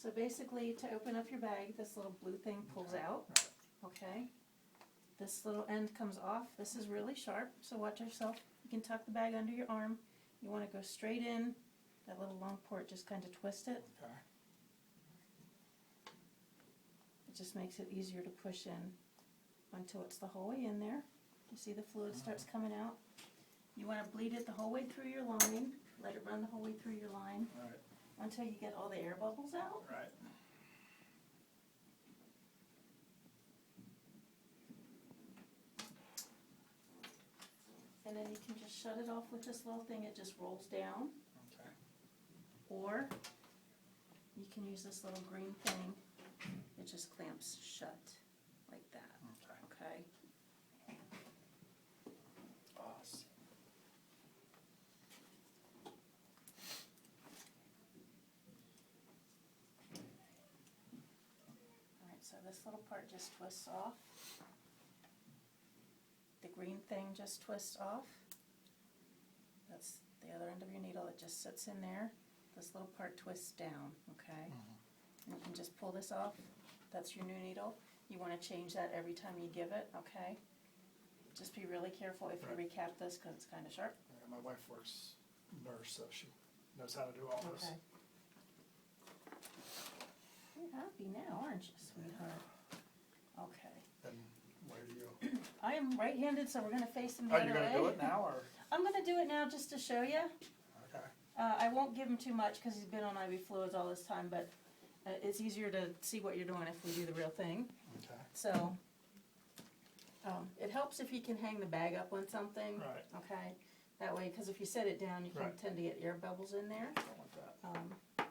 So basically, to open up your bag, this little blue thing pulls out, okay? This little end comes off. This is really sharp, so watch yourself. You can tuck the bag under your arm. You want to go straight in. That little long port, just kind of twist it. Okay. It just makes it easier to push in until it's the whole way in there. You see the fluid starts coming out. You want to bleed it the whole way through your line. Let it run the whole way through your line Right. until you get all the air bubbles out. Right. And then you can just shut it off with this little thing. It just rolls down. Okay. Or you can use this little green thing. It just clamps shut like that. Okay. Okay? Awesome. Alright, so this little part just twists off. The green thing just twists off. That's the other end of your needle. It just sits in there. This little part twists down, okay? And you can just pull this off. That's your new needle. You want to change that every time you give it, okay? Just be really careful if you recap this because it's kind of sharp. Yeah, my wife works nurse, so she knows how to do all this. Okay. You're happy now, aren't you, sweetheart? Okay. And where do you? I am right-handed, so we're going to face them the Are other you way. going to do it now, or? I'm going to do it now just to show you. Okay. I won't give him too much because he's been on IV fluids all this time, but it's easier to see what you're doing if we do the real thing. Okay. So it helps if you can hang the bag up on something. Right. Okay. That way, because if you set it down, you can Right. tend to get air bubbles in there. Don't want that.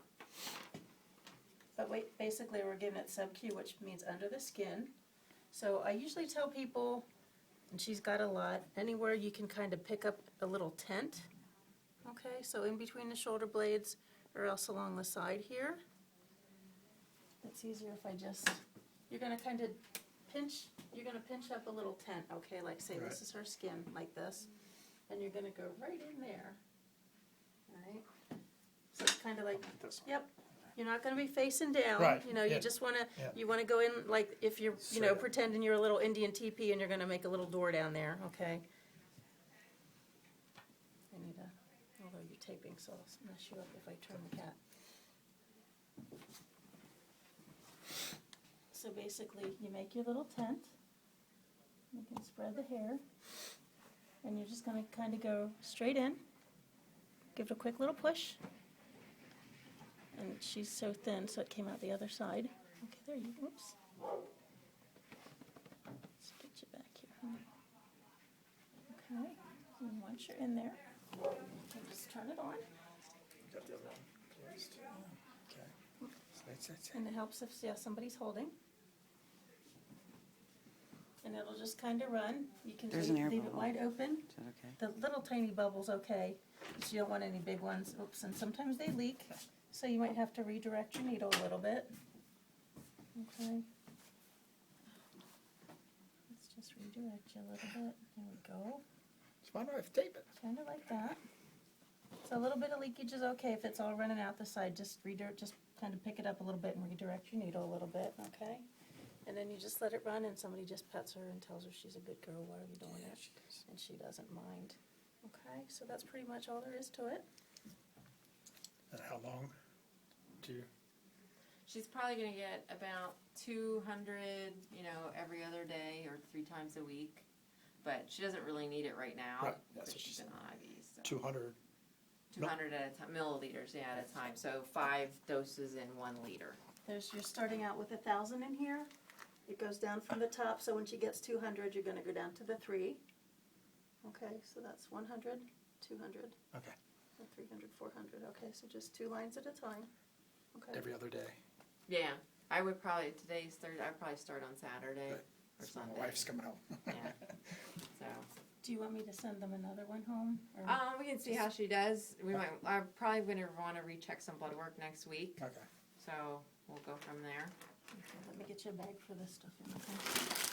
But wait, basically we're giving it sub-Q, which means under the skin. So I usually tell people, and she's got a lot, anywhere you can kind of pick up a little tent. Okay, so in between the shoulder blades or else along the side here. It's easier if I just, you're going to kind of pinch up a little tent, okay, like say Right. this is her skin, like this. And you're going to go right in there. All right? So it's kind of like, This one. yep. You're not going to be facing down. Right, You know, yeah. you just want to, Yeah. you want to go in like if you're, Straight up. pretending you're a little Indian teepee and you're going to make a little door down there, okay? I need a, although you're taping, so I'll mess you up if I turn the cat. So basically, you make your little tent. You can spread the hair. And you're just going to kind of go straight in. Give it a quick little push. And she's so thin, so it came out the other side. Okay, there you go. Oops. Let's get you back here, honey. Okay, and once you're in there, you can just turn it on. Got the other one closed. Okay. That's it. And it helps if somebody's holding. And it'll just kind of run. You can There's an air leave it bubble. wide open. Is that okay? The little tiny bubble's okay, but you don't want any big ones. Oops, and sometimes they leak, so you might have to redirect your needle a little bit. Okay. Let's just redirect you a little bit. There we go. It's my wife. Tape it. Kind of like that. So a little bit of leakage is okay if it's all running out the side. Just kind of pick it up a little bit and redirect your needle a little bit, okay? And then you just let it run, and somebody just pets her and tells her she's a good girl while you're doing it, She does. and she doesn't mind. Okay, so that's pretty much all there is to it. And how long do you? She's probably going to get about 200, every other day or 3 times a week. But she doesn't really need it right now Right, that's because what she she's said. been on IVs. So. 200. 200 at a time, milliliters, at a time. So 5 doses in 1 liter. You're starting out with 1,000 in here. It goes down from the top, so when she gets 200, you're going to go down to the 3. Okay, so that's 100, 200, Okay. 300, 400. Okay, so just 2 lines at a time. Okay. Every other day. Yeah, I would probably, today's Thursday, I'd probably start on Saturday Right. or So Sunday. my wife's coming home. Yeah. So. Do you want me to send them another one home? Or We can see how she does. I'm probably going to want to recheck some blood work next week. Okay. So we'll go from there. Okay, let me get you a bag for this stuff in, okay?